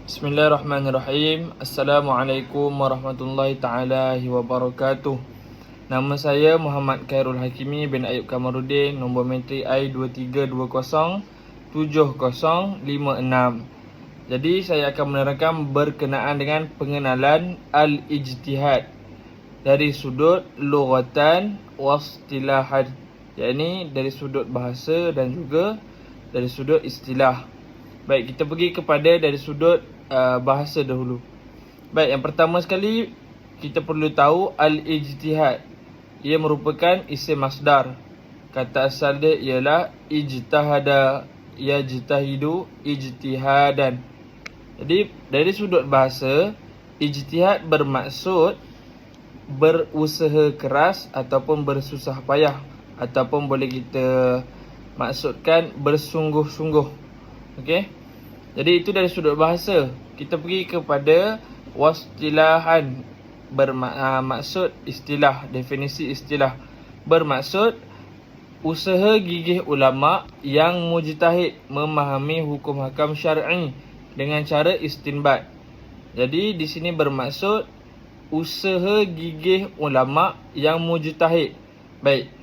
Bismillahirrahmanirrahim. Assalamualaikum warahmatullahi taala wabarakatuh. Nama saya Muhammad Khairul Hakimi bin Ayub Kamarudin, nombor menteri I23207056. Jadi saya akan menerangkan berkenaan dengan pengenalan al-ijtihad dari sudut lughatan wastilahan, yakni dari sudut bahasa dan juga dari sudut istilah. Baik, kita pergi kepada dari sudut bahasa dahulu. Baik, yang pertama sekali kita perlu tahu al-ijtihad. Ia merupakan isim masdar. Kata asal dia ialah ijtahada, yajtahidu, ijtihadan. Jadi dari sudut bahasa, ijtihad bermaksud berusaha keras ataupun bersusah payah, ataupun boleh kita maksudkan bersungguh-sungguh. Okey. Jadi itu dari sudut bahasa. Kita pergi kepada wastilahan, bermaksud istilah, definisi istilah. Bermaksud usaha gigih ulama yang mujtahid memahami hukum hakam syar'i dengan cara istinbat. Jadi di sini bermaksud usaha gigih ulama yang mujtahid. Baik.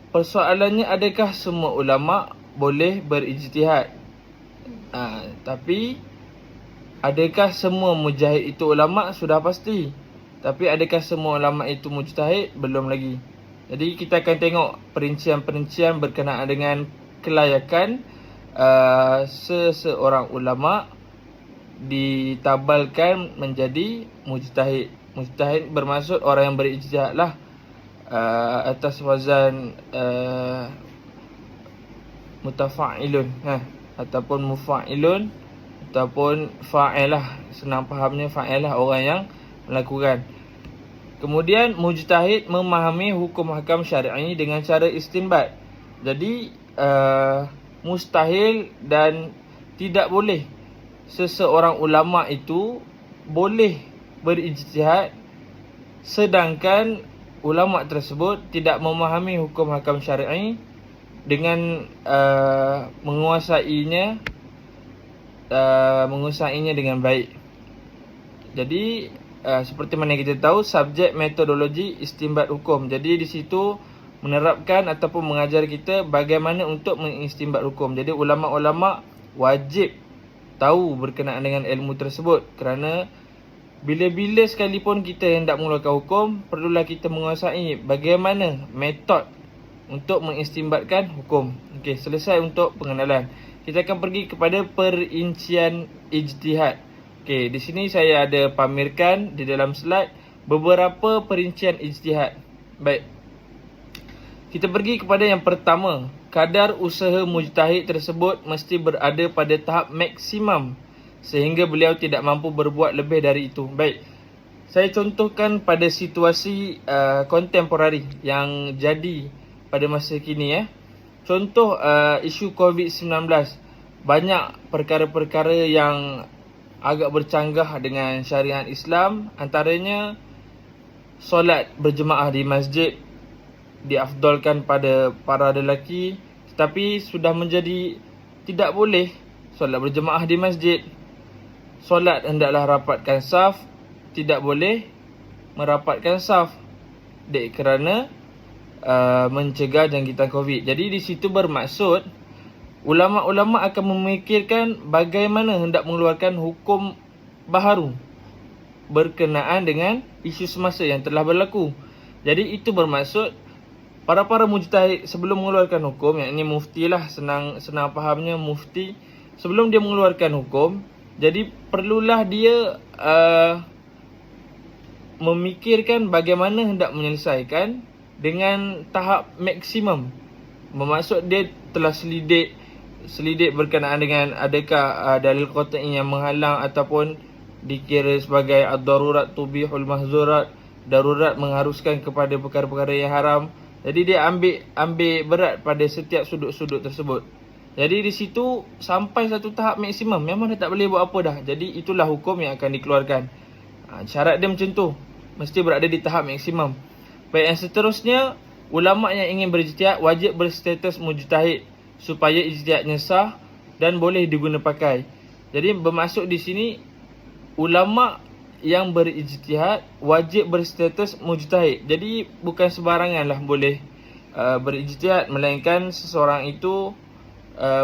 Persoalannya, adakah semua ulama boleh berijtihad? Tapi adakah semua mujtahid itu ulama? Sudah pasti. Tapi adakah semua ulama itu mujtahid? Belum lagi. Jadi kita akan tengok perincian-perincian berkenaan dengan kelayakan seseorang ulama ditabalkan menjadi mujtahid. Mujtahid bermaksud orang yang berijtihad lah, atas wazan mutafa'ilun, ataupun mufa'ilun, ataupun fa'ilah. Senang fahamnya fa'ilah, orang yang melakukan. Kemudian mujtahid memahami hukum hakam syar'i dengan cara istinbat. Jadi mustahil dan tidak boleh seseorang ulama itu boleh berijtihad sedangkan ulama tersebut tidak memahami hukum hakam syar'i dengan menguasainya dengan baik. Jadi seperti mana kita tahu, subjek metodologi istinbat hukum. Jadi di situ menerapkan ataupun mengajar kita bagaimana untuk mengistinbat hukum. Jadi ulama-ulama wajib tahu berkenaan dengan ilmu tersebut, kerana bila-bila sekalipun kita hendak mengeluarkan hukum, perlulah kita menguasai bagaimana metod untuk mengistinbatkan hukum. Okey, selesai untuk pengenalan. Kita akan pergi kepada perincian ijtihad. Okey, di sini saya ada pamerkan di dalam slide beberapa perincian ijtihad. Baik. Kita pergi kepada yang pertama. Kadar usaha mujtahid tersebut mesti berada pada tahap maksimum sehingga beliau tidak mampu berbuat lebih dari itu. Baik. Saya contohkan pada situasi kontemporari yang jadi pada masa kini. Contoh isu COVID-19. Banyak perkara-perkara yang agak bercanggah dengan syariat Islam. Antaranya solat berjemaah di masjid diafdalkan pada para lelaki, tetapi sudah menjadi tidak boleh solat berjemaah di masjid. Solat hendaklah rapatkan saf, tidak boleh merapatkan saf kerana mencegah jangkitan COVID. Jadi di situ bermaksud ulama-ulama akan memikirkan bagaimana hendak mengeluarkan hukum baharu berkenaan dengan isu semasa yang telah berlaku. Jadi itu bermaksud para mujtahid sebelum mengeluarkan hukum, yang ini mufti lah, senang fahamnya mufti, sebelum dia mengeluarkan hukum, jadi perlulah dia memikirkan bagaimana hendak menyelesaikan dengan tahap maksimum. Bermaksud dia telah selidik berkenaan dengan adakah dalil qat'i yang menghalang ataupun dikira sebagai ad-darurat tubihul mahzurat, darurat mengharuskan kepada perkara-perkara yang haram. Jadi dia ambil berat pada setiap sudut-sudut tersebut. Jadi di situ sampai satu tahap maksimum, memang dah tak boleh buat apa dah. Jadi itulah hukum yang akan dikeluarkan. Syarat dia macam tu, mesti berada di tahap maksimum. Baik, yang seterusnya, ulama yang ingin berijtihad wajib berstatus mujtahid supaya ijtihadnya sah dan boleh diguna pakai. Jadi bermaksud di sini ulama yang berijtihad wajib berstatus mujtahid. Jadi bukan sembaranganlah boleh berijtihad, melainkan seseorang itu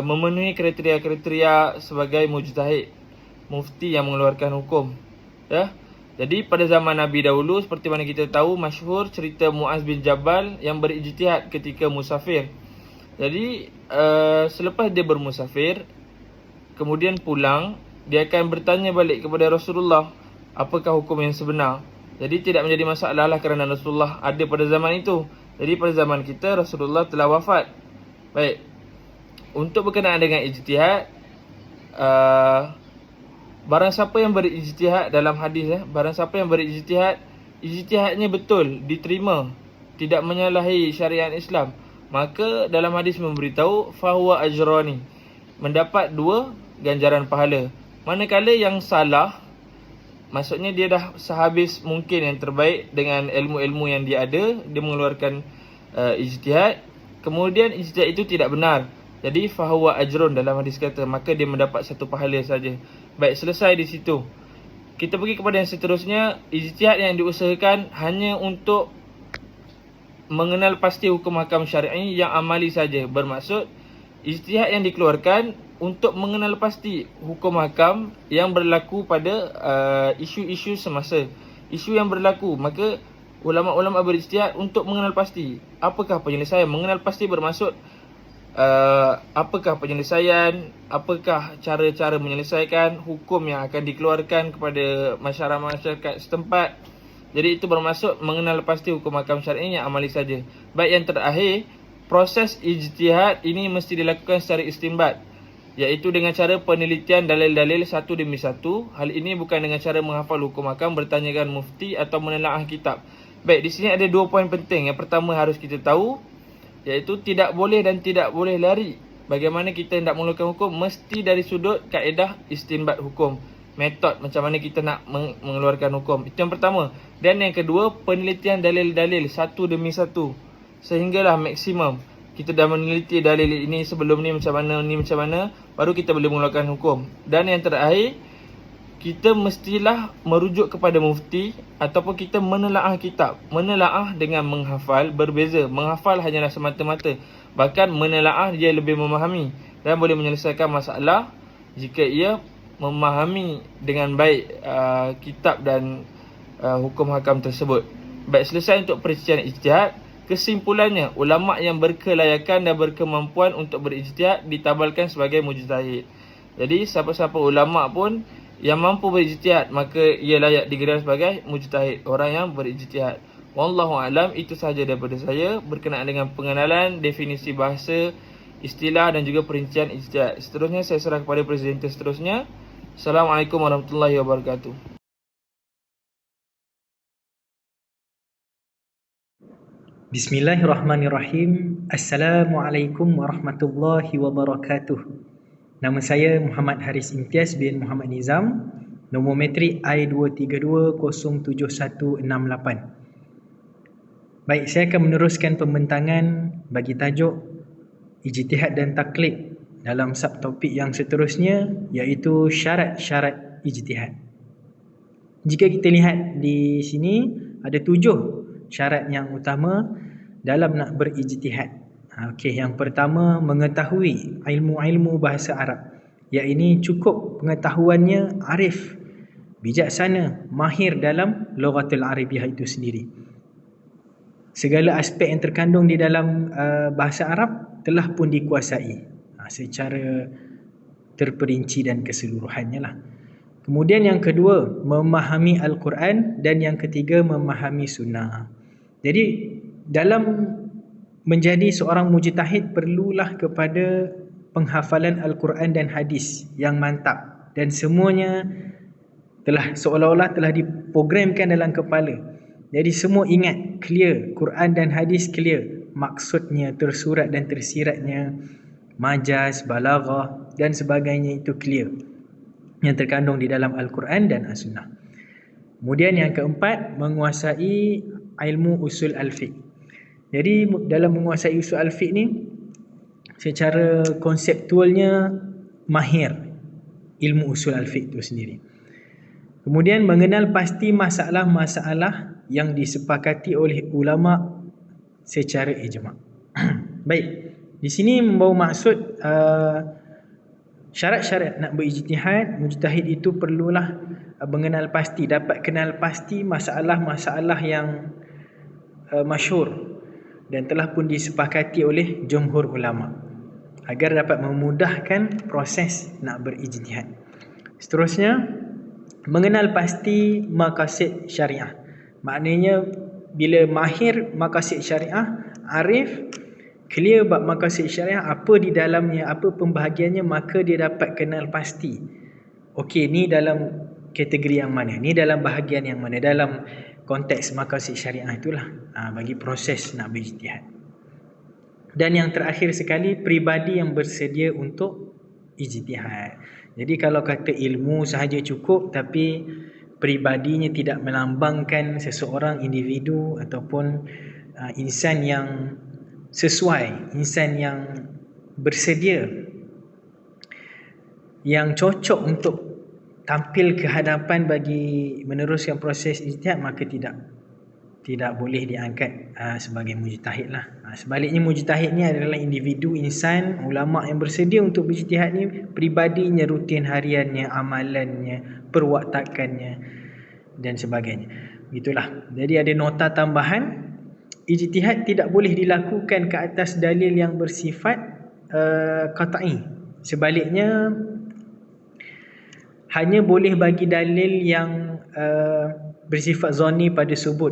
memenuhi kriteria-kriteria sebagai mujtahid, mufti yang mengeluarkan hukum. Ya. Jadi pada zaman Nabi dahulu, seperti mana kita tahu, masyhur cerita Muaz bin Jabal yang berijtihad ketika musafir. Jadi selepas dia bermusafir, kemudian pulang, dia akan bertanya balik kepada Rasulullah, apakah hukum yang sebenar. Jadi tidak menjadi masalah lah kerana Rasulullah ada pada zaman itu. Jadi pada zaman kita Rasulullah telah wafat. Baik. Untuk berkenaan dengan ijtihad, barang siapa yang berijtihad dalam hadis, barang siapa yang berijtihad, ijtihadnya betul, diterima, tidak menyalahi syariat Islam, maka dalam hadis memberitahu fahuwa ajrani, mendapat 2 ganjaran pahala. Manakala yang salah, maksudnya dia dah sehabis mungkin yang terbaik dengan ilmu-ilmu yang dia ada, dia mengeluarkan ijtihad, kemudian ijtihad itu tidak benar, jadi fahuwa ajrun dalam hadis kata, maka dia mendapat 1 pahala saja. Baik, selesai di situ. Kita pergi kepada yang seterusnya. Ijtihad yang diusahakan hanya untuk mengenal pasti hukum hakam syar'i yang amali saja. Bermaksud ijtihad yang dikeluarkan untuk mengenal pasti hukum hakam yang berlaku pada isu-isu semasa, isu yang berlaku. Maka ulama-ulama berijtihad untuk mengenal pasti apakah penyelesaian. Mengenal pasti bermaksud apakah penyelesaian, apakah cara-cara menyelesaikan hukum yang akan dikeluarkan kepada masyarakat setempat. Jadi itu bermaksud mengenal pasti hukum hakam syar'i yang amali saja. Baik, yang terakhir, proses ijtihad ini mesti dilakukan secara istinbat, iaitu dengan cara penelitian dalil-dalil satu demi satu. Hal ini bukan dengan cara menghafal hukum hakam, bertanyakan mufti atau menelaah kitab. Baik, di sini ada 2 poin penting. Yang pertama harus kita tahu, iaitu tidak boleh dan tidak boleh lari. Bagaimana kita hendak mengeluarkan hukum, mesti dari sudut kaedah istinbat hukum, metod macam mana kita nak mengeluarkan hukum. Itu yang pertama. Dan yang kedua, penelitian dalil-dalil satu demi satu, sehinggalah maksimum kita dah meneliti dalil ini sebelum ni macam mana, baru kita boleh mengeluarkan hukum. Dan yang terakhir, kita mestilah merujuk kepada mufti ataupun kita menelaah kitab. Menelaah dengan menghafal berbeza. Menghafal hanyalah semata-mata, bahkan menelaah dia lebih memahami dan boleh menyelesaikan masalah jika ia memahami dengan baik kitab dan hukum hakam tersebut. Baik, selesai untuk perincian ijtihad. Kesimpulannya, ulama yang berkelayakan dan berkemampuan untuk berijtihad ditabalkan sebagai mujtahid. Jadi siapa-siapa ulama pun yang mampu berijtihad, maka ia layak digelar sebagai mujtahid, orang yang berijtihad. Wallahu alam. Itu sahaja daripada saya berkenaan dengan pengenalan definisi bahasa, istilah dan juga perincian ijtihad. Seterusnya saya serah kepada presenter seterusnya. Assalamualaikum warahmatullahi wabarakatuh. Bismillahirrahmanirrahim. Assalamualaikum warahmatullahi wabarakatuh. Nama saya Muhammad Haris Imtiaz bin Muhammad Nizam, nombor metrik I232-07168. Baik, saya akan meneruskan pembentangan bagi tajuk ijtihad dan taklid dalam subtopik yang seterusnya, iaitu syarat-syarat ijtihad. Jika kita lihat di sini, ada 7 syarat yang utama dalam nak berijtihad. Okey, yang pertama, mengetahui ilmu-ilmu bahasa Arab. Yang ini cukup pengetahuannya arif, bijaksana, mahir dalam lughatul Arabiah itu sendiri. Segala aspek yang terkandung di dalam bahasa Arab telah pun dikuasai secara terperinci dan keseluruhannya lah. Kemudian yang kedua, memahami Al-Quran, dan yang ketiga, memahami sunnah. Jadi dalam menjadi seorang mujtahid perlulah kepada penghafalan Al-Quran dan hadis yang mantap, dan semuanya telah seolah-olah telah diprogramkan dalam kepala. Jadi semua ingat, clear, Quran dan hadis clear, maksudnya, tersurat dan tersiratnya, majaz, balaghah dan sebagainya itu clear, yang terkandung di dalam Al-Quran dan As-Sunnah. Kemudian yang keempat, menguasai ilmu usul al-fiqh. Jadi dalam menguasai usul al-fiqh ni, secara konseptualnya mahir. ilmu usul al-fiqh itu sendiri. Kemudian mengenal pasti masalah-masalah yang disepakati oleh ulama secara ijma'. Baik, di sini membawa maksud syarat-syarat nak berijtihad, mujtahid itu perlulah mengenal pasti, dapat kenal pasti masalah-masalah yang masyhur dan telah pun disepakati oleh jumhur ulama agar dapat memudahkan proses nak berijtihad. Seterusnya, mengenal pasti maqasid syariah. Maknanya bila mahir maqasid syariah, arif, clear bab maqasid syariah, apa di dalamnya, apa pembahagiannya, maka dia dapat kenal pasti. Okey, ni dalam kategori yang mana, ni dalam bahagian yang mana, dalam konteks maqasid syariah itulah bagi proses nak berijtihad. Dan yang terakhir sekali, pribadi yang bersedia untuk ijtihad. Jadi kalau kata ilmu sahaja cukup tapi pribadinya tidak melambangkan seseorang individu ataupun insan yang sesuai, insan yang bersedia, yang cocok untuk tampil ke hadapan bagi meneruskan proses ijtihad, maka tidak boleh diangkat sebagai mujtahid lah. Sebaliknya mujtahid ni adalah individu, insan, ulama yang bersedia untuk berijtihad ni, pribadinya, rutin hariannya, amalannya, perwaktakannya dan sebagainya. Begitulah. Jadi ada nota tambahan, ijtihad tidak boleh dilakukan ke atas dalil yang bersifat qat'i. Sebaliknya hanya boleh bagi dalil yang bersifat zonni pada subut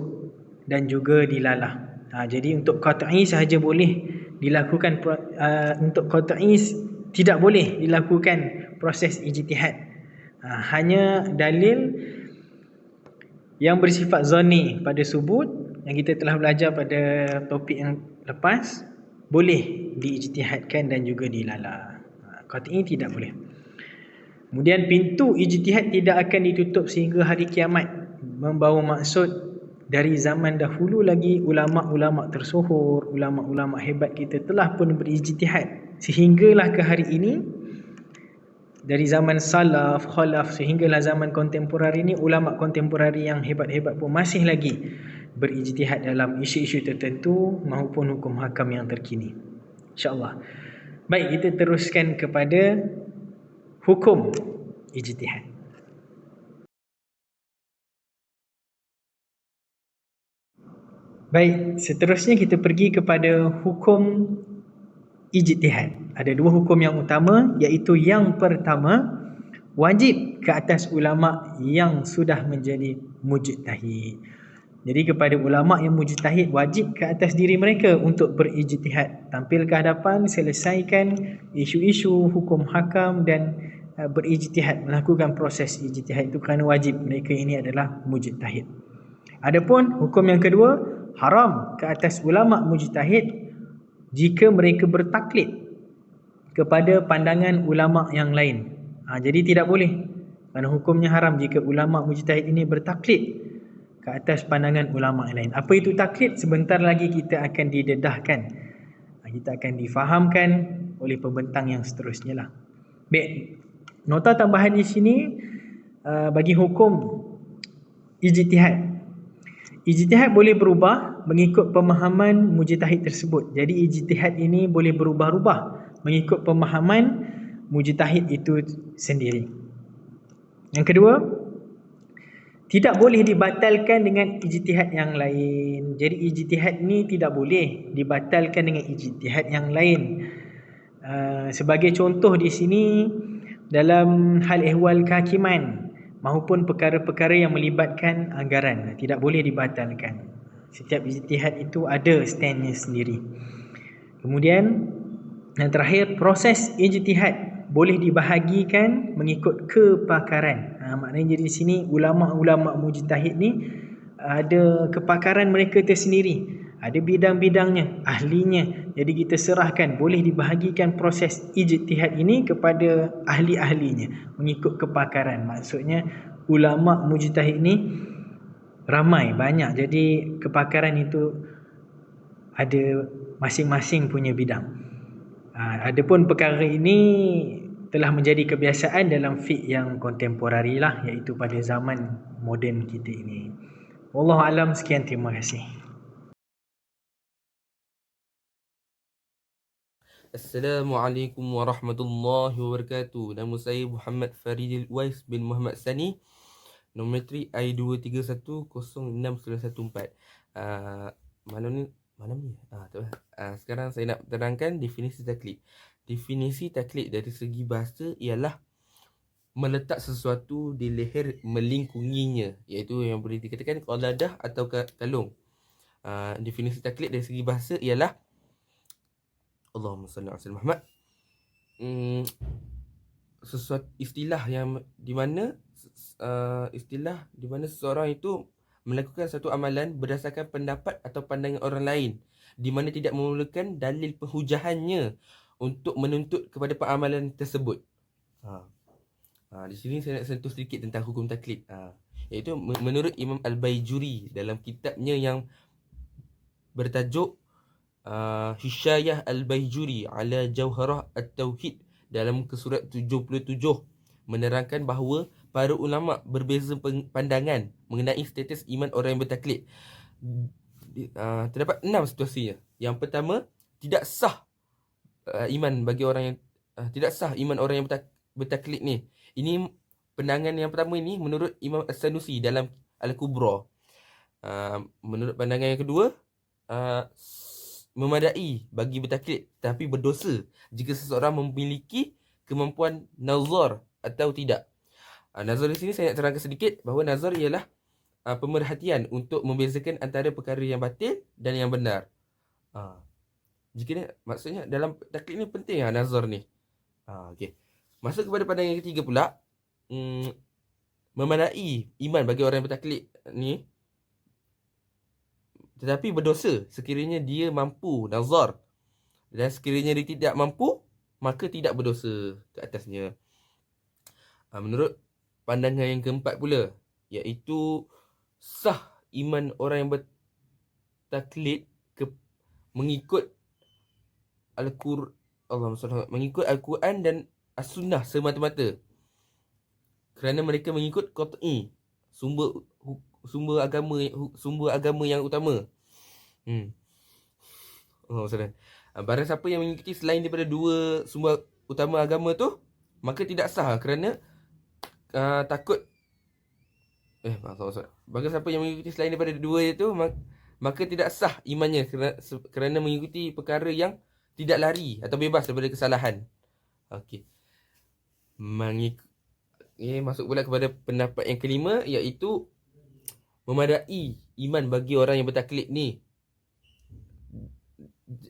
dan juga dilalah. Jadi untuk qat'i sahaja boleh dilakukan, untuk qat'i tidak boleh dilakukan proses ijtihad. Hanya dalil yang bersifat zonni pada subut yang kita telah belajar pada topik yang lepas, boleh diijtihadkan dan juga dilalah. Qat'i tidak boleh. Kemudian pintu ijtihad tidak akan ditutup sehingga hari kiamat, membawa maksud dari zaman dahulu lagi ulama-ulama tersohor, ulama-ulama hebat kita telah pun berijtihad sehinggalah ke hari ini. Dari zaman salaf, khalaf sehinggalah zaman kontemporari ini, ulama kontemporari yang hebat-hebat pun masih lagi berijtihad dalam isu-isu tertentu maupun hukum hakam yang terkini. InsyaAllah. Baik, kita teruskan kepada hukum ijtihad. Baik, seterusnya kita pergi kepada hukum ijtihad. Ada dua hukum yang utama, iaitu yang pertama, wajib ke atas ulama yang sudah menjadi mujtahid. Jadi kepada ulama yang mujtahid, wajib ke atas diri mereka untuk berijtihad, tampil ke hadapan, selesaikan isu-isu hukum hakam dan berijtihad, melakukan proses ijtihad itu kerana wajib mereka ini adalah mujtahid. Adapun hukum yang kedua, haram ke atas ulama mujtahid jika mereka bertaklid kepada pandangan ulama yang lain. Jadi tidak boleh, kerana hukumnya haram jika ulama mujtahid ini bertaklid ke atas pandangan ulama yang lain. Apa itu taklid? Sebentar lagi kita akan didedahkan, kita akan difahamkan oleh pembentang yang seterusnya lah. Baik, nota tambahan di sini bagi hukum ijtihad. Ijtihad boleh berubah mengikut pemahaman mujtahid tersebut. Jadi ijtihad ini boleh berubah-ubah mengikut pemahaman mujtahid itu sendiri. Yang kedua, tidak boleh dibatalkan dengan ijtihad yang lain. Jadi ijtihad ni tidak boleh dibatalkan dengan ijtihad yang lain. Sebagai contoh di sini, dalam hal ehwal kehakiman maupun perkara-perkara yang melibatkan anggaran, tidak boleh dibatalkan. Setiap ijtihad itu ada standnya sendiri. Kemudian yang terakhir, proses ijtihad boleh dibahagikan mengikut kepakaran. Maknanya di sini ulama-ulama mujtahid ni ada kepakaran mereka tersendiri, ada bidang-bidangnya, ahlinya. Jadi kita serahkan, boleh dibahagikan proses ijtihad ini kepada ahli-ahlinya mengikut kepakaran. Maksudnya ulama mujtahid ni ramai, banyak. Jadi kepakaran itu ada masing-masing punya bidang. Adapun perkara ini telah menjadi kebiasaan dalam fiqh yang kontemporari lah, iaitu pada zaman moden kita ini. Wallahu alam, sekian, terima kasih. Assalamualaikum warahmatullahi wabarakatuh. Nama saya Muhammad Faridil Uwais bin Muhammad Sani. Nombor I2310614. Malam ni. Tak apa. Sekarang saya nak terangkan definisi taklid. Definisi taklid dari segi bahasa ialah meletak sesuatu di leher melingkunginya, iaitu yang boleh dikatakan qaladah atau kalung. Definisi taklid dari segi bahasa ialah Allahumma salli ala sayyidina Muhammad. Sesuatu istilah di mana seseorang itu melakukan satu amalan berdasarkan pendapat atau pandangan orang lain, di mana tidak memerlukan dalil penghujahannya untuk menuntut kepada peramalan tersebut. Di sini saya nak sentuh sedikit tentang hukum taklid. Iaitu menurut Imam Al-Baijuri dalam kitabnya yang bertajuk Hisyayah Al-Baijuri ala Jawharah At-Tauhid dalam muka surat 77 menerangkan bahawa para ulama berbeza pandangan mengenai status iman orang yang bertaklid. Terdapat 6 situasinya. Yang pertama, tidak sah iman bagi orang yang tidak sah iman orang yang bertaklid ni. Ini pandangan yang pertama ini menurut Imam As-Sanusi dalam Al-Kubra. Menurut pandangan yang kedua, memadai bagi bertaklid tapi berdosa jika seseorang memiliki kemampuan nazar atau tidak. Nazar di sini saya nak terangkan sedikit bahawa nazar ialah pemerhatian untuk membezakan antara perkara yang batil dan yang benar. Maksudnya dalam taklid ni penting nazar ni. Okey. Masuk kepada pandangan yang ketiga pula, memadai iman bagi orang yang bertaklid ni tetapi berdosa sekiranya dia mampu nazar, dan sekiranya dia tidak mampu maka tidak berdosa ke atasnya. Menurut pandangan yang keempat pula, iaitu sah iman orang yang bertaklid mengikut mengikut Al-Quran dan As-Sunnah semata-mata, kerana mereka mengikut qat'i, sumber agama yang utama. Barang siapa yang mengikuti selain daripada dua sumber utama agama tu, maka tidak sah kerana takut Barang siapa yang mengikuti selain daripada dua itu, maka tidak sah imannya kerana mengikuti perkara yang tidak lari atau bebas daripada kesalahan. Okey. Masuk pula kepada pendapat yang kelima, iaitu memadai iman bagi orang yang bertaklid ni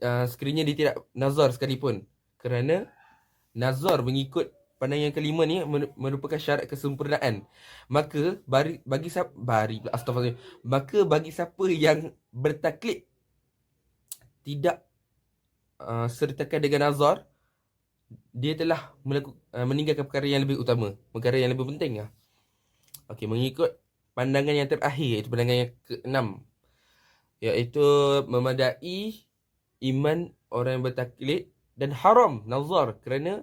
sekiranya dia tidak nazar sekalipun, kerana nazar mengikut pandangan yang kelima ni merupakan syarat kesempurnaan. Maka bagi siapa yang bertaklid tidak sertakan dengan nazar, dia telah meninggalkan perkara yang lebih utama, perkara yang lebih penting. Okey, mengikut pandangan yang terakhir, iaitu pandangan yang ke-6, iaitu memadai iman orang yang bertaklid dan haram nazar, kerana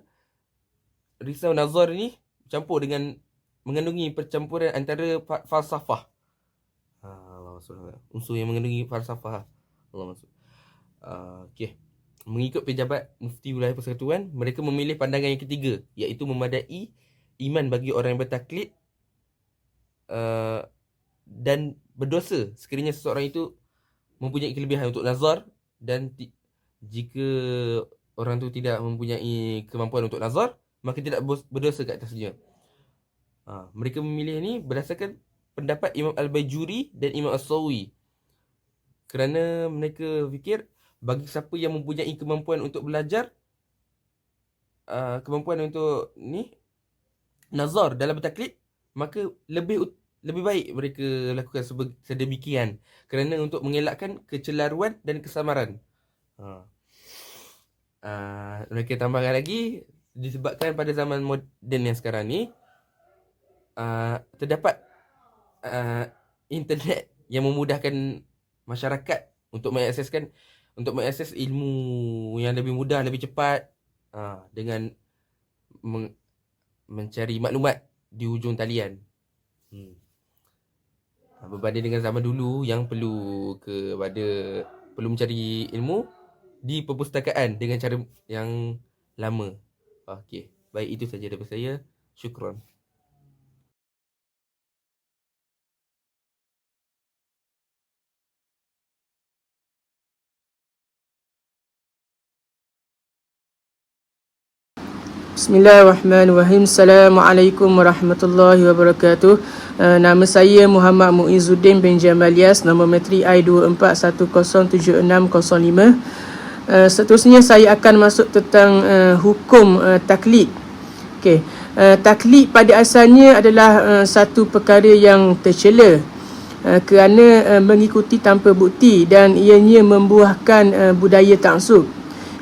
risau nazar ni campur dengan mengandungi percampuran antara falsafah. Unsur yang mengandungi falsafah. Okey. Mengikut pejabat Mufti Wilayah Persekutuan, mereka memilih pandangan yang ketiga, iaitu memadai iman bagi orang yang bertaklid dan berdosa sekiranya seseorang itu mempunyai kelebihan untuk nazar, dan jika orang tu tidak mempunyai kemampuan untuk nazar, maka tidak berdosa ke atasnya. Mereka memilih ni berdasarkan pendapat Imam Al-Baijuri dan Imam As-Sawi, kerana mereka fikir bagi siapa yang mempunyai kemampuan untuk belajar, kemampuan untuk nazar dalam bertaklid, maka lebih baik mereka lakukan sedemikian, kerana untuk mengelakkan kecelaruan dan kesamaran. Mereka tambahkan lagi, disebabkan pada zaman moden yang sekarang ni terdapat internet yang memudahkan masyarakat untuk mengakses ilmu yang lebih mudah, lebih cepat, dengan mencari maklumat di hujung talian. Berbanding dengan zaman dulu yang perlu mencari ilmu di perpustakaan dengan cara yang lama. Okey, baik, itu saja daripada saya. Syukran. Bismillahirrahmanirrahim. Assalamualaikum warahmatullahi wabarakatuh. Nama saya Muhammad Muizzuddin bin Jamalias, nombor matrik I24107605. Seterusnya saya akan masuk tentang hukum taklid. Okey. Taklid pada asalnya adalah satu perkara yang tercela kerana mengikuti tanpa bukti dan ianya membuahkan budaya taksub.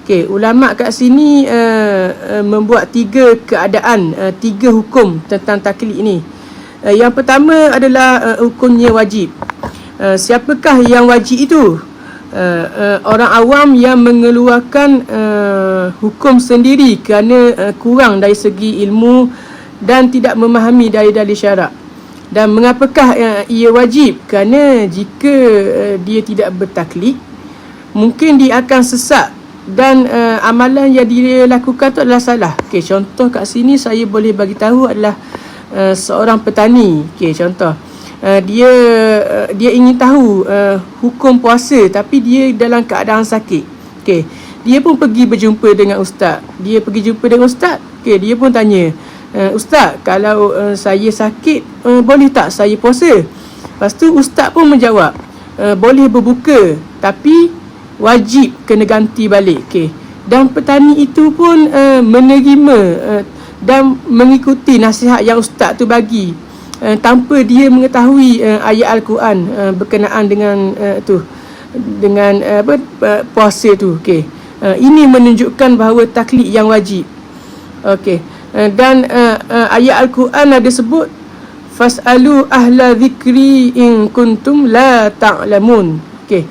Okey, ulama kat sini membuat tiga keadaan, tiga hukum tentang taklid ini. Yang pertama adalah hukumnya wajib. Siapakah yang wajib itu? Orang awam yang mengeluarkan hukum sendiri kerana kurang dari segi ilmu dan tidak memahami dalil-dalil syarak. Dan mengapakah ia wajib? Kerana jika dia tidak bertaklid, mungkin dia akan sesat dan amalan yang dia lakukan tu adalah salah. Okey, contoh kat sini saya boleh bagi tahu adalah seorang petani. Okey, contoh dia ingin tahu hukum puasa tapi dia dalam keadaan sakit. Okey, dia pun pergi berjumpa dengan ustaz. Okey, dia pun tanya, ustaz, kalau saya sakit boleh tak saya puasa? Lepas tu ustaz pun menjawab, boleh berbuka tapi wajib kena ganti balik. Okey. Dan petani itu pun menerima dan mengikuti nasihat yang ustaz tu bagi tanpa dia mengetahui ayat Al-Quran berkenaan dengan puasa tu. Okey. Ini menunjukkan bahawa taklid yang wajib. Okey. Dan ayat Al-Quran ada sebut fas'alu ahla zikri in kuntum la ta'lamun. Okey.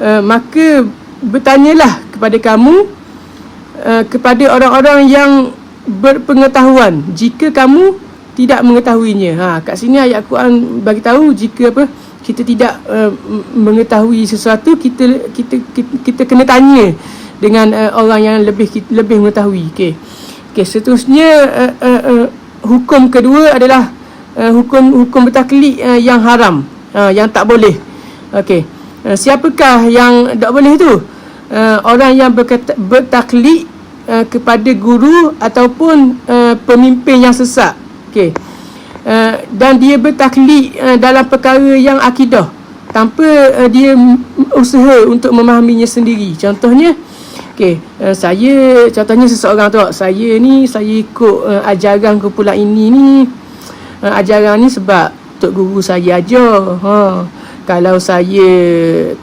Maka bertanyalah kepada kamu kepada orang-orang yang berpengetahuan jika kamu tidak mengetahuinya. Kat sini ayat Al-Quran bagi tahu jika kita tidak mengetahui sesuatu, kita kena tanya dengan orang yang lebih mengetahui. Okey, seterusnya hukum kedua adalah hukum bertaklid yang haram, yang tak boleh. Okey. Siapakah yang tak boleh tu? Orang yang bertaklid kepada guru ataupun pemimpin yang sesat. Okey. Dan dia bertaklid dalam perkara yang akidah tanpa dia usaha untuk memahaminya sendiri. Contohnya, okey, contohnya seseorang tu, saya ikut ajaran kumpulan ini ni. Ajaran ni sebab tok guru saya ajar. Kalau saya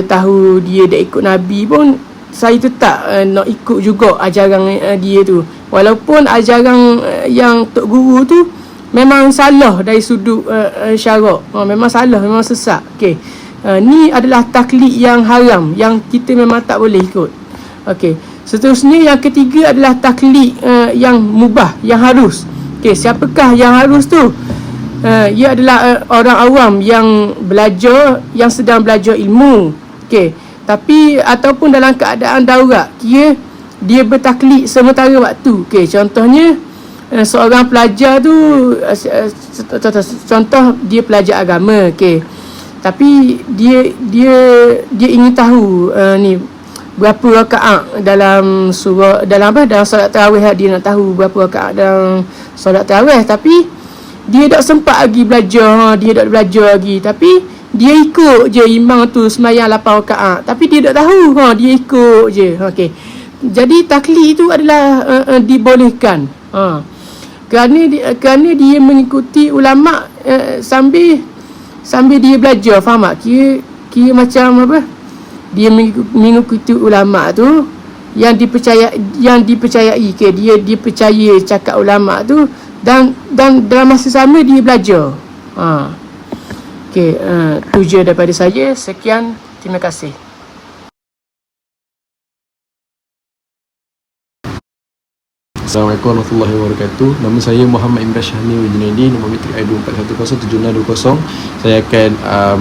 tahu dia dah ikut Nabi pun, saya tetap nak ikut juga ajaran dia tu. Walaupun ajaran yang tok guru tu memang salah dari sudut syarak. Memang salah, memang sesat. Okey. Ni adalah taklid yang haram yang kita memang tak boleh ikut. Okey. Seterusnya yang ketiga adalah taklid yang mubah, yang harus. Okey, siapakah yang harus tu? Ia adalah orang awam yang sedang belajar ilmu. Okey, tapi ataupun dalam keadaan darurat, dia bertaklid sementara waktu. Okey, contohnya seorang pelajar tu, contoh dia pelajar agama. Okey, tapi dia ingin tahu ni berapa rakaat dalam solat tarawih. Dia nak tahu berapa rakaat dalam solat tarawih, tapi dia tak sempat lagi belajar. Tapi dia ikut je imam tu sembahyang 8 rakaat, tapi dia tak tahu. Dia ikut je. Okey, jadi taklid itu adalah dibolehkan. Kerana dia mengikuti ulama sambil dia belajar. Faham tak? Kira macam apa? Dia mengikuti ulama tu yang dipercayai. Okay, dia percaya cakap ulama tu dan dalam masa sama dia belajar. Okey, tu je daripada saya. Sekian, terima kasih. Assalamualaikum warahmatullahi wabarakatuh. Nama saya Muhammad Imran Syahni Junaidi, nombor matrik I24107620. Saya akan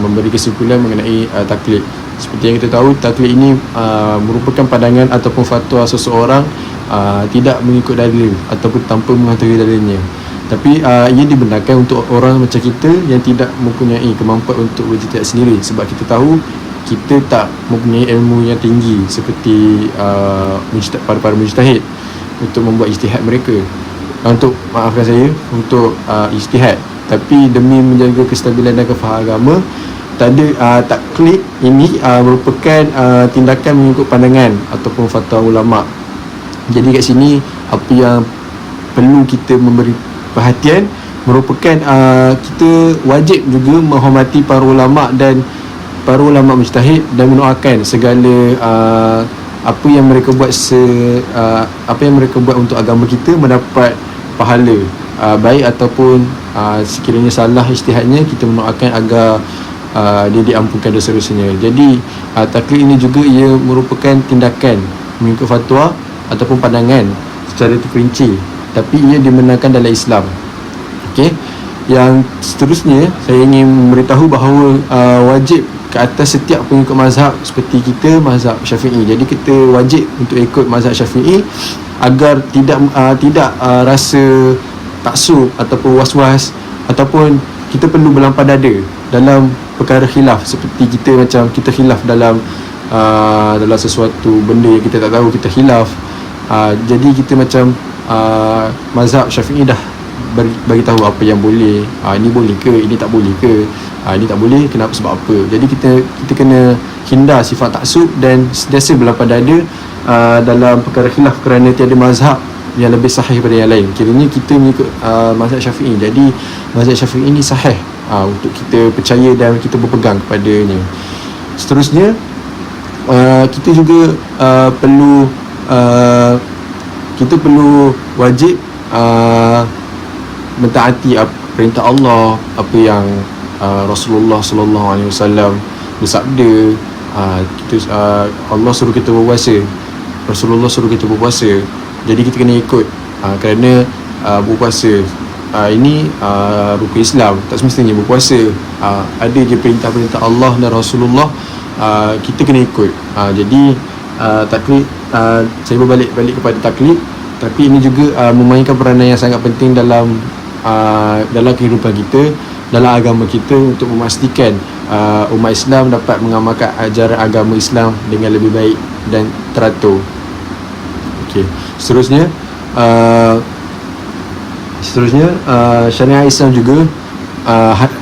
memberi kesimpulan mengenai taklid. Seperti yang kita tahu, taklid ini merupakan pandangan ataupun fatwa seseorang tidak mengikut dalil ataupun tanpa mengetahui dalilnya. Tapi ia dibenarkan untuk orang macam kita yang tidak mempunyai kemampuan untuk berijtihad sendiri, sebab kita tahu kita tak mempunyai ilmu yang tinggi seperti para mujtahid untuk membuat ijtihad mereka. Untuk maafkan saya untuk ijtihad, tapi demi menjaga kestabilan dan kefahaman agama, taklid ini merupakan tindakan mengikut pandangan ataupun fatwa ulama. Jadi kat sini apa yang perlu kita memberi perhatian merupakan kita wajib juga menghormati para ulama dan para ulama mujtahid dan mendoakan segala apa yang mereka buat apa yang mereka buat untuk agama kita mendapat pahala, baik ataupun sekiranya salah ijtihadnya, kita mendoakan agar dia diampunkan dosa-dosanya. Jadi taklid ini juga ia merupakan tindakan mengikut fatwa ataupun pandangan secara terperinci, tapi ia dibenarkan dalam Islam. Okey. Yang seterusnya saya ingin memberitahu bahawa wajib ke atas setiap pengikut mazhab seperti kita mazhab Syafi'i. Jadi kita wajib untuk ikut mazhab Syafi'i agar tidak rasa taksub ataupun was-was, ataupun kita perlu berlampah dada dalam perkara khilaf, seperti kita macam kita khilaf dalam sesuatu benda yang kita tak tahu, kita khilaf. Jadi kita macam mazhab Syafi'i dah bagi tahu apa yang boleh, ini boleh ke, ini tak boleh ke, ini tak boleh, kenapa, sebab apa. Jadi kita kena hindar sifat taksub dan sentiasa berlampah dada dalam perkara khilaf, kerana tiada mazhab yang lebih sahih daripada yang lain. Kiranya kita mengikut mazhab Syafi'i, jadi mazhab Syafi'i ini sahih untuk kita percaya dan kita berpegang kepadanya. Seterusnya kita juga perlu wajib mentaati perintah Allah, apa yang Rasulullah sallallahu alaihi wasallam bersabda. Allah suruh kita berpuasa, Rasulullah suruh kita berpuasa, jadi kita kena ikut kerana berpuasa ini rukun Islam, tak semestinya berpuasa. Ada je perintah-perintah Allah dan Rasulullah, kita kena ikut. Jadi taklid, saya berbalik kepada taklid, tapi ini juga memainkan peranan yang sangat penting dalam kehidupan kita, dalam agama kita, untuk memastikan umat Islam dapat mengamalkan ajaran agama Islam dengan lebih baik dan teratur. Okey. Seterusnya syariat Islam juga,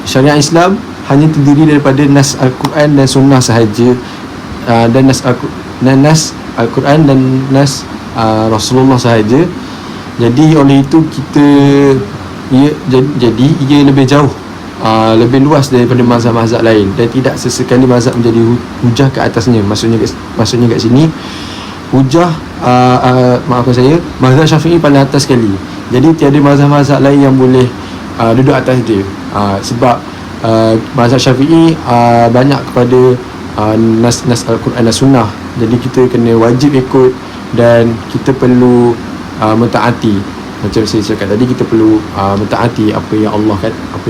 syariat Islam hanya terdiri daripada nas Al-Quran dan Sunnah sahaja, dan nas Al-Quran dan nas Rasulullah sahaja. Jadi oleh itu ia lebih jauh, lebih luas daripada mazhab-mazhab lain, dan tidak sesekali mazhab menjadi hujah ke atasnya. Maksudnya kat sini hujah, maafkan saya, mazhab Syafi'i paling atas sekali. Jadi tiada mazhab-mazhab lain yang boleh duduk atas dia, sebab mazhab Syafi'i banyak kepada nas Al-Quran dan Sunnah. Jadi kita kena wajib ikut dan kita perlu mentaati. Macam saya cakap tadi, kita perlu mentaati apa yang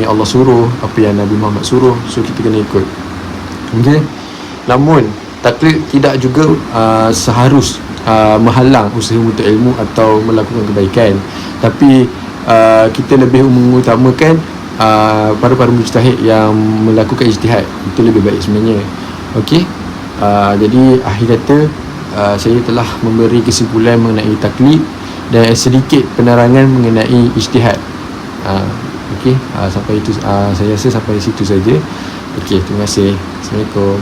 Allah suruh, apa yang Nabi Muhammad suruh, so kita kena ikut. Okey. Namun taklid tidak juga seharus menghalang usaha untuk ilmu atau melakukan kebaikan, tapi kita lebih mengutamakan para mujtahid yang melakukan ijtihad, itu lebih baik sebenarnya. Okey. Jadi akhir kata, saya telah memberi kesimpulan mengenai taklid dan sedikit penerangan mengenai ijtihad. Okey, sampai itu, saya rasa sampai situ saja. Okey, terima kasih. Assalamualaikum.